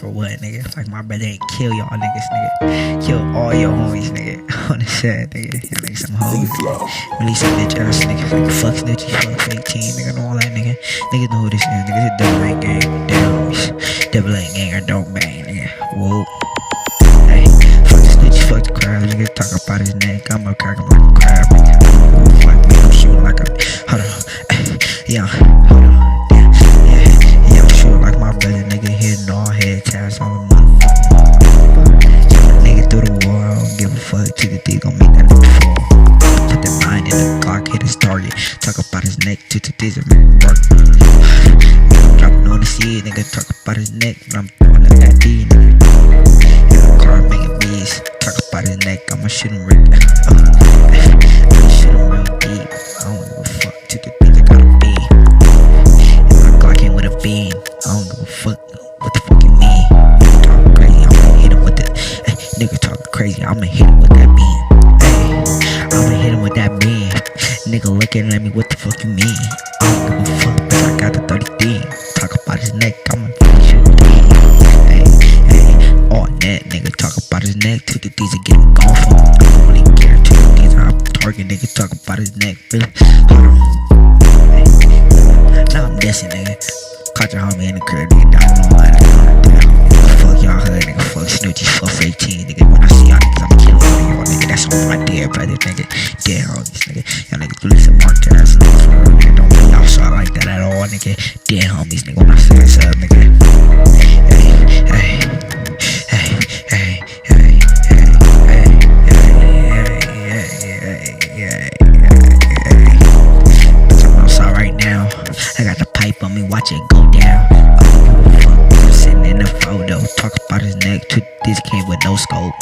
for what, nigga? Like my brother ain't kill y'all niggas, nigga. Kill all your homies, nigga. On the set, nigga. Y'all niggas some hoes. Release a bitch ass nigga. Like fuck snitchy, fuck fake team, nigga, and all that, nigga. Niggas know who this is, nigga. This double A gang. Damn homies. Double A gang or don't bang, nigga. Whoa. Hey, fuck the snitchy, fuck the crab, nigga. Talk about his neck. I'ma crack him like a crab, nigga. Fuck me, I'm shooting like a. Hold on. Yeah, hold on. Yeah, I'm shooting like my brother, nigga. Hitting all head taps on the motherfucking nigga through the wall. I don't give a fuck. To the D gon' make that nigga fall. Put that mind in the Glock, hit his target. Talk about his neck. To the D's and make it work. I'm dropping on the seed, nigga. Talk about his neck, but I'm throwing up that D, nigga. In the car making beats. Talk about his neck. I'ma shoot him real. I'ma shoot him real deep. I don't give a fuck. To the D's I got a beam. And my Glock came with a beam. I don't give a fuck. What the fuck you mean? Nigga talking crazy, I'ma hit him with the. Hey, nigga talking crazy, I'ma hit him with that beam. Hey, I'ma hit him with that beam. Nigga looking at me, what the fuck you mean? I don't give a fuck, bitch, I got the 30D. Talk about his neck, I'ma shoot the beam. Hey, all net, nigga talk about his neck. To the D's and get him gone for me. I don't really care. To the D's, I'm target, nigga talk about his neck, really. Hold on. Hey, now I'm dissing, nigga. Caught your homie in the crib, nigga, down on line, nigga. Fuck y'all hood, nigga. Fuck snoochie, fuck fake team, nigga. When I see y'all niggas, I'ma kill all of y'all, nigga. That's on my dead brother, nigga. Dead homies, nigga. Y'all niggas really some marked ass niggas for real, nigga. Don't be outside like that at all, nigga. Dead homies, nigga. When I say what's up, nigga. I got the pipe on me, watch it go down. Oh, fuck, I'm sitting in the photo. Talk about his neck, 2 D's came with no scope.